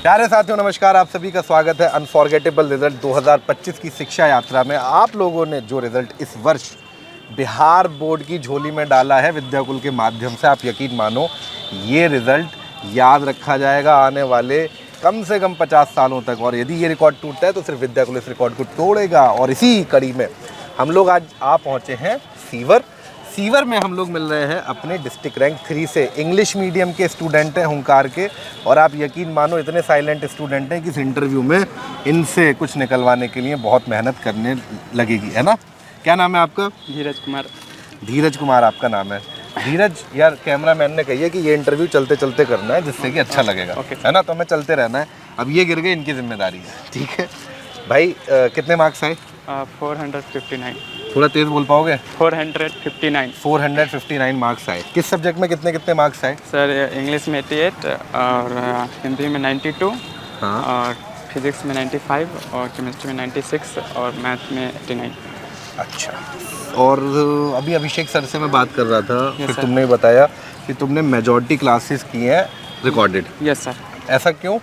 प्यारे साथियों नमस्कार, आप सभी का स्वागत है अनफॉरगेटेबल रिजल्ट 2025 की शिक्षा यात्रा में। आप लोगों ने जो रिजल्ट इस वर्ष बिहार बोर्ड की झोली में डाला है विद्याकुल के माध्यम से, आप यकीन मानो ये रिजल्ट याद रखा जाएगा आने वाले कम से कम 50 सालों तक। और यदि ये रिकॉर्ड टूटता है तो सिर्फ विद्याकुल इस रिकॉर्ड को तोड़ेगा। और इसी कड़ी में हम लोग आज पहुँचे हैं सीवर में हम लोग मिल रहे हैं अपने डिस्ट्रिक्ट रैंक 3 से। इंग्लिश मीडियम के स्टूडेंट हैं हुंकार के, और आप यकीन मानो इतने साइलेंट स्टूडेंट हैं कि इस इंटरव्यू में इनसे कुछ निकलवाने के लिए बहुत मेहनत करने लगेगी, है ना। क्या नाम है आपका? धीरज कुमार। धीरज कुमार आपका नाम है। धीरज यार, कैमरामैन ने कही है कि ये इंटरव्यू चलते चलते करना है जिससे कि अच्छा लगेगा, है ना। तो हमें चलते रहना है। अब ये गिर गए, इनकी जिम्मेदारी है, ठीक है भाई। कितने मार्क्स आए? 459। थोड़ा तेज बोल पाओगे? 459 मार्क्स आए। किस सब्जेक्ट में कितने कितने मार्क्स आए? सर, इंग्लिश में 88 और हिंदी में 92। हाँ। और फिजिक्स में 95 और केमिस्ट्री में 96 और मैथ में 89। अच्छा। और अभी अभिषेक सर से मैं बात कर रहा था, फिर सर। तुमने बताया कि तुमने मेजॉरिटी क्लासेस की हैं रिकॉर्डेड। Yes sir. ऐसा क्यों?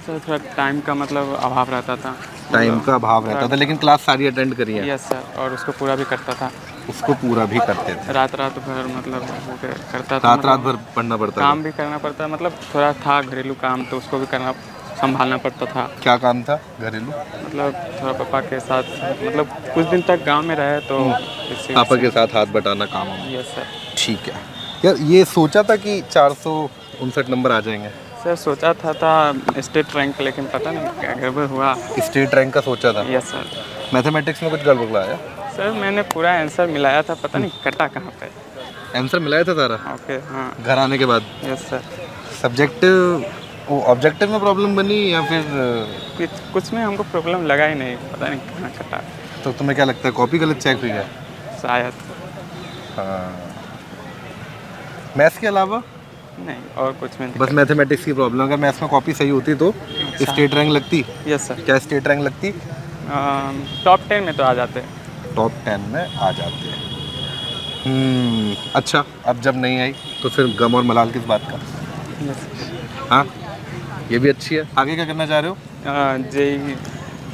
सर थोड़ा टाइम का मतलब अभाव रहता था। टाइम का अभाव रहता था, लेकिन क्लास सारी अटेंड करी है? यस सर, और उसको पूरा भी करता था। उसको पूरा भी करते थे? रात भर मतलब वो करता था। रात भर पढ़ना पड़ता काम भी करना पड़ता, मतलब थोड़ा था घरेलू काम, तो उसको भी संभालना पड़ता था। क्या काम था घरेलू? मतलब थोड़ा पापा के साथ, मतलब कुछ दिन तक गांव में रहे तो पापा के साथ हाथ बटाना काम है। Yes sir. ठीक है यार, ये सोचा था कि 459 नंबर आ जाएंगे? सर सोचा था स्टेट रैंक, लेकिन पता नहीं क्या गड़बड़ हुआ। स्टेट रैंक का सोचा था? Yes sir. मैथमेटिक्स में कुछ गड़बड़ आया? सर मैंने पूरा आंसर मिलाया था, पता नहीं कटा कहाँ पे। आंसर मिलाया था सारा? ओके हाँ। घर आने के बाद? Yes sir. सब्जेक्टिव ऑब्जेक्टिव में प्रॉब्लम बनी या फिर कुछ में हमको प्रॉब्लम लगा ही नहीं, पता नहीं कहाँ कटा। तो तुम्हें क्या लगता है कॉपी गलत चेक हुई है? शायद। हाँ। मैथ्स के अलावा नहीं और कुछ में बस मैथमेटिक्स की प्रॉब्लम। अगर मैथ्स में कॉपी सही होती तो स्टेट रैंक लगती? Yes sir. क्या स्टेट रैंक लगती? टॉप 10 में तो आ जाते। टॉप 10 में आ जाते हैं। अच्छा, अब जब नहीं आई तो फिर गम और मलाल किस बात का? यस। हाँ, ये भी अच्छी है। आगे क्या करना चाह रहे हो?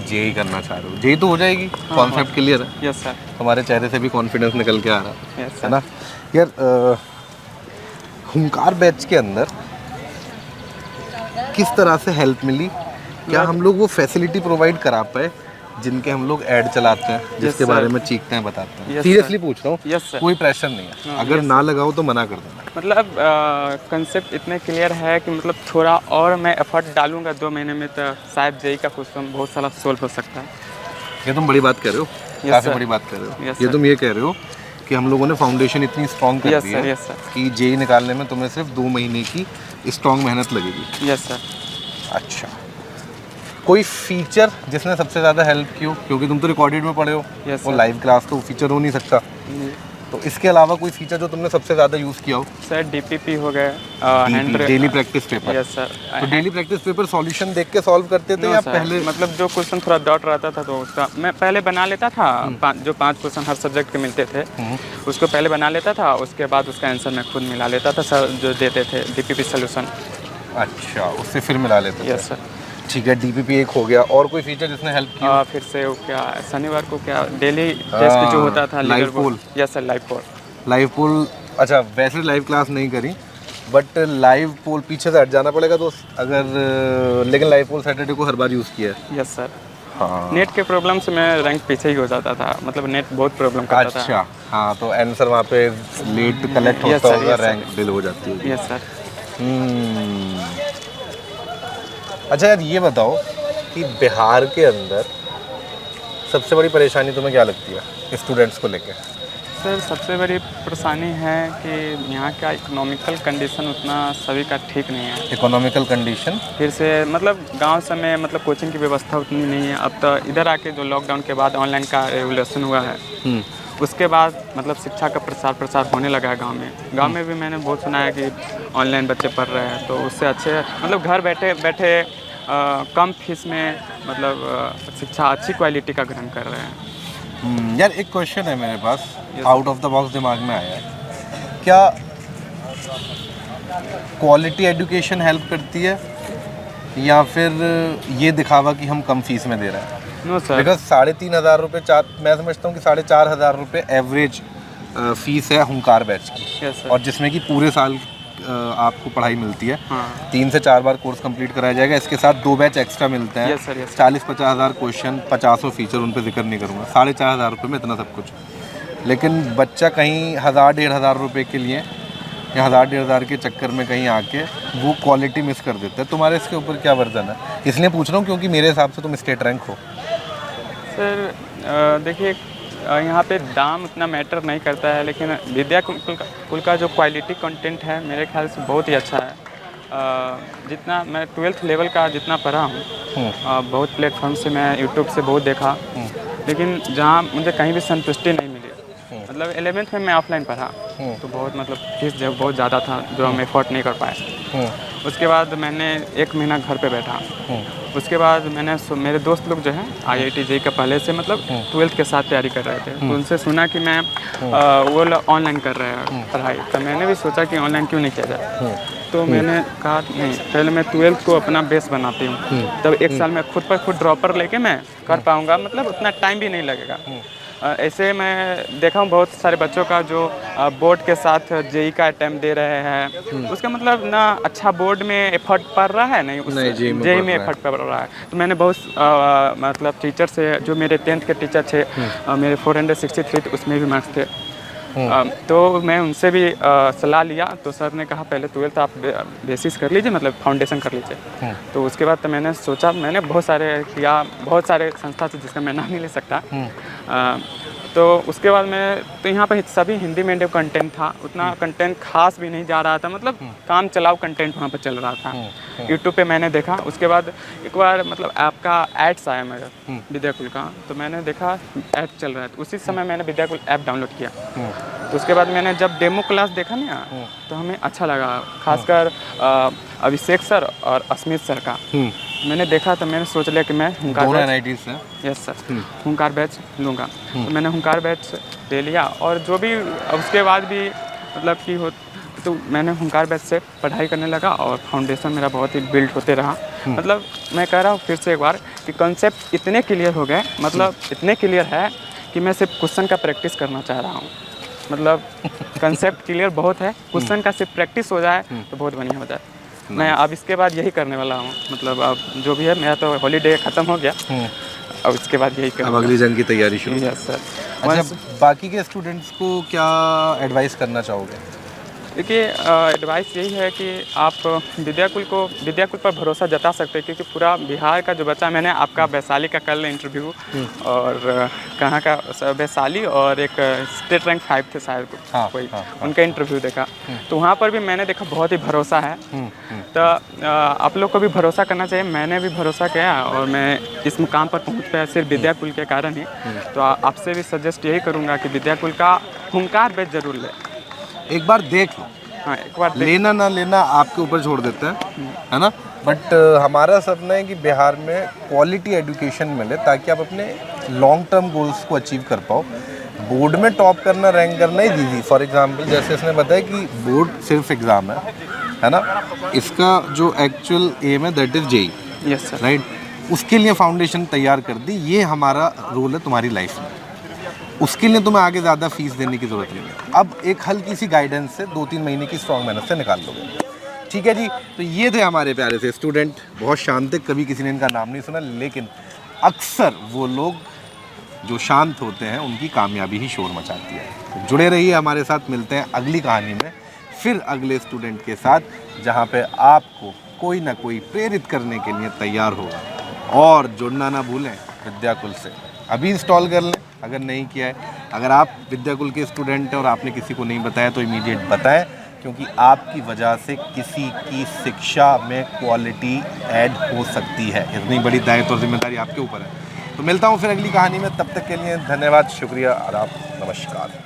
जेई करना चाह रहे हो? जेई तो हो जाएगी, कॉन्सेप्ट क्लियर है। Yes sir. तुम्हारे चेहरे से भी कॉन्फिडेंस निकल के आ रहा है, यस है ना यार। हुंकार बैच के अंदर किस तरह से हेल्प मिली? क्या हम लोग वो फैसिलिटी प्रोवाइड करा पाए जिनके हम लोग ऐड चलाते हैं, जिसके बारे में चीखते हैं, बताते हैं? सीरियसली पूछ रहा हूँ, कोई प्रेशर नहीं है। अगर ना लगाओ तो मना कर देना। मतलब कंसेप्ट इतने क्लियर है कि मतलब थोड़ा और मैं एफर्ट डालूंगा 2 महीने में तो शायद जेई का क्वेश्चन बहुत सारा सोल्व हो सकता है। ये तुम बड़ी बात कर रहे हो, काफ़ी बड़ी बात कर रहे हो। ये तुम ये कह रहे हो कि हम लोगों ने फाउंडेशन इतनी स्ट्रॉन्ग कर दी है कि जेई निकालने में तुम्हें सिर्फ 2 महीने की स्ट्रॉन्ग मेहनत लगेगी। Yes sir. अच्छा, कोई फीचर जिसने सबसे ज़्यादा हेल्प की हो? क्योंकि तुम तो रिकॉर्डेड में पढ़े हो, वो लाइव क्लास तो फीचर हो नहीं सकता। तो इसके अलावा कोई फीचर जो तुमने सबसे ज़्यादा यूज़ किया हो? सर डीपीपी हो गया, daily practice paper. Yes sir. तो डेली प्रैक्टिस पेपर सॉल्यूशन देख के सॉल्व करते थे या पहले? मतलब जो क्वेश्चन थोड़ा डाउट रहता था तो उसका मैं पहले बना लेता था। जो 5 क्वेश्चन हर सब्जेक्ट के मिलते थे उसको पहले बना लेता था, उसके बाद उसका आंसर मैं खुद मिला लेता था। सर जो देते थे डीपीपी सोल्यूशन। अच्छा, उससे फिर मिला लेते थे? Yes sir. ठीक है, डीपीपी एक हो गया। और कोई फीचर जिसने हेल्प किया? फिर से वो क्या शनिवार को क्या डेली टेस्ट जो होता था, लाइव पोल। यस सर, लाइव पोल। लाइव पोल, अच्छा वैसे लाइव क्लास नहीं करी, बट लाइव पोल पीछे से हट जाना पड़ेगा दोस्त अगर, लेकिन लाइव पोल सैटरडे को हर बार यूज़ किया है। Yes sir. हाँ। नेट के प्रॉब्लम से मैं रैंक पीछे ही हो जाता था, मतलब नेट बहुत प्रॉब्लम करता था। अच्छा हाँ, तो आंसर वहाँ पे लेट कलेक्ट होता होगा, रैंक डिल हो जाती है। Yes sir. अच्छा यार, ये बताओ कि बिहार के अंदर सबसे बड़ी परेशानी तुम्हें क्या लगती है स्टूडेंट्स को लेकर? सर सबसे बड़ी परेशानी है कि यहाँ का इकोनॉमिकल कंडीशन उतना सभी का ठीक नहीं है। Economical condition? फिर से मतलब गांव से में मतलब कोचिंग की व्यवस्था उतनी नहीं है। अब तो इधर आके जो लॉकडाउन के बाद ऑनलाइन का रेगुलेशन हुआ है, उसके बाद मतलब शिक्षा का प्रसार होने लगा है गांव में। गांव में भी मैंने बहुत सुना है कि ऑनलाइन बच्चे पढ़ रहे हैं, तो उससे अच्छे मतलब घर बैठे बैठे कम फीस में मतलब शिक्षा अच्छी क्वालिटी का ग्रहण कर रहे हैं। यार एक क्वेश्चन है मेरे पास, आउट ऑफ द बॉक्स दिमाग में आया है। क्या क्वालिटी एजुकेशन हेल्प करती है या फिर ये दिखावा कि हम कम फीस में दे रहे हैं? No sir. बिकॉज 3,500 रुपये, मैं समझता हूँ कि 4,500 रुपये एवरेज फीस है हुंकार बैच की। Yes sir. और जिसमें कि पूरे साल आपको पढ़ाई मिलती है। हाँ 3 से 4 बार कोर्स कंप्लीट कराया जाएगा। इसके साथ 2 बैच एक्स्ट्रा मिलते हैं। Yes sir, yes. 40-50 हज़ार क्वेश्चन, 50 फीचर, उन पर जिक्र नहीं करूँगा। 4,500 रुपये में इतना सब कुछ। लेकिन बच्चा कहीं 1,000-1,500 रुपये के लिए या 1,000-1,500 के चक्कर में कहीं आके वो क्वालिटी मिस कर देता है। तुम्हारे इसके ऊपर क्या वर्जन है? इसलिए पूछ रहा हूँ क्योंकि मेरे हिसाब से तुम स्टेट रैंक हो। सर देखिए यहाँ पे दाम उतना मैटर नहीं करता है, लेकिन विद्या कुल का जो क्वालिटी कंटेंट है मेरे ख्याल से बहुत ही अच्छा है। जितना मैं 12th लेवल का जितना पढ़ा हूँ, बहुत प्लेटफॉर्म से मैं यूट्यूब से बहुत देखा, लेकिन जहाँ मुझे कहीं भी संतुष्टि नहीं मिली। मतलब 11th में मैं ऑफलाइन पढ़ा तो बहुत मतलब फीस जो बहुत ज़्यादा था जो हम एफोर्ड नहीं कर पाए। उसके बाद मैंने 1 महीना घर पे बैठा। उसके बाद मैंने मेरे दोस्त लोग जो हैं IIT JEE का पहले से मतलब 12th के साथ तैयारी कर रहे थे, तो उनसे सुना कि मैं वो लोग ऑनलाइन कर रहे हैं पढ़ाई, तो मैंने भी सोचा कि ऑनलाइन क्यों नहीं किया जाए। तो मैंने कहा नहीं, पहले मैं 12th को अपना बेस बनाती हूँ, तब 1 साल में खुद ड्रॉपर लेके मैं कर पाऊँगा, मतलब उतना टाइम भी नहीं लगेगा। ऐसे मैं देखा हूँ बहुत सारे बच्चों का जो बोर्ड के साथ JEE का अटैम्प्ट दे रहे हैं, उसका मतलब ना अच्छा बोर्ड में एफर्ट पड़ रहा है, नहीं उस JEE में एफर्ट पड़ रहा है। तो मैंने बहुत मतलब टीचर से, जो मेरे 10th के टीचर थे, मेरे 463 थे, उसमें भी मार्क्स थे, तो मैं उनसे भी सलाह लिया। तो सर ने कहा पहले 12th आप बेसिस कर लीजिए, मतलब फाउंडेशन कर लीजिए। तो उसके बाद तो मैंने सोचा, मैंने बहुत सारे किया, बहुत सारे संस्था से जिसका मैं नाम नहीं ले सकता। तो उसके बाद मैं तो यहाँ पर सभी हिंदी मीडियम कंटेंट था, उतना कंटेंट खास भी नहीं जा रहा था, मतलब काम चलाओ कंटेंट वहाँ पर चल रहा था। यूट्यूब पे मैंने देखा। उसके बाद एक बार मतलब आपका एड्स आया मेरा विद्याकुल का, तो मैंने देखा ऐप चल रहा है, तो उसी समय मैंने विद्याकुल ऐप डाउनलोड किया। तो उसके बाद मैंने जब डेमो क्लास देखा ना, तो हमें अच्छा लगा, खासकर अभिषेक सर और अस्मित सर का मैंने देखा। तो मैंने सोच लिया कि मैं हुंकार बैच, यस सर, हुंकार बैच लूँगा। तो मैंने हुंकार बैच ले लिया, और जो भी उसके बाद भी मतलब कि हो, तो मैंने हुंकार बैच से पढ़ाई करने लगा, और फाउंडेशन मेरा बहुत ही बिल्ड होते रहा। मतलब मैं कह रहा हूँ फिर से एक बार कि कंसेप्ट इतने क्लियर हो गए, मतलब इतने क्लियर है कि मैं सिर्फ क्वेश्चन का प्रैक्टिस करना चाह रहा हूँ। मतलब कंसेप्ट क्लियर बहुत है, क्वेश्चन का सिर्फ प्रैक्टिस हो जाए तो बहुत बढ़िया हो जाए। मैं अब इसके बाद यही करने वाला हूँ, मतलब अब जो भी है, मेरा तो हॉलीडे ख़त्म हो गया, अब इसके बाद यही अब अगली जंग की तैयारी शुरू। Yes sir. अच्छा, बाकी के स्टूडेंट्स को क्या एडवाइस करना चाहोगे? देखिए एडवाइस यही है कि आप विद्याकुल पर भरोसा जता सकते हैं, क्योंकि पूरा बिहार का जो बच्चा, मैंने आपका वैशाली का कल इंटरव्यू और कहाँ का वैशाली और एक स्टेट रैंक 5 थे शायद कोई, उनका इंटरव्यू देखा, तो वहाँ पर भी मैंने देखा बहुत ही भरोसा है। तो आप लोग को भी भरोसा करना चाहिए। मैंने भी भरोसा किया और मैं इस मुकाम पर पहुँच पाया सिर्फ विद्याकुल के कारण ही। तो आपसे भी सजेस्ट यही करूँगा कि विद्याकुल का हुंकार बैच जरूर ले, एक बार देख लो। हाँ, एक बार लेना ना लेना आपके ऊपर छोड़ देते हैं, है ना। बट हमारा सपना है कि बिहार में क्वालिटी एजुकेशन मिले, ताकि आप अपने लॉन्ग टर्म गोल्स को अचीव कर पाओ। बोर्ड में टॉप करना, रैंक करना ही ईजी। फॉर एग्जांपल जैसे इसने बताया कि बोर्ड सिर्फ एग्ज़ाम है ना, इसका जो एक्चुअल एम है that is JEE। Yes sir, right. उसके लिए फाउंडेशन तैयार कर दी, ये हमारा रोल है तुम्हारी लाइफ में। उसके लिए तुम्हें आगे ज़्यादा फीस देने की ज़रूरत नहीं है। अब एक हल्की सी गाइडेंस से 2-3 महीने की स्ट्रॉन्ग मेहनत से निकाल लोगे। ठीक है जी। तो ये थे हमारे प्यारे से स्टूडेंट, बहुत शांत थे, कभी किसी ने इनका नाम नहीं सुना, लेकिन अक्सर वो लोग जो शांत होते हैं उनकी कामयाबी ही शोर मचाती है। तो जुड़े रहिए हमारे साथ, मिलते हैं अगली कहानी में फिर अगले स्टूडेंट के साथ, जहाँ पे आपको कोई ना कोई प्रेरित करने के लिए तैयार होगा। और जुड़ना ना भूलें विद्याकुल से, अभी इंस्टॉल कर लें अगर नहीं किया है। अगर आप विद्याकुल के स्टूडेंट हैं और आपने किसी को नहीं बताया तो इमीडिएट बताएं, क्योंकि आपकी वजह से किसी की शिक्षा में क्वालिटी ऐड हो सकती है। इतनी बड़ी दायित्व और जिम्मेदारी आपके ऊपर है। तो मिलता हूँ फिर अगली कहानी में, तब तक के लिए धन्यवाद, शुक्रिया, आदाब, नमस्कार।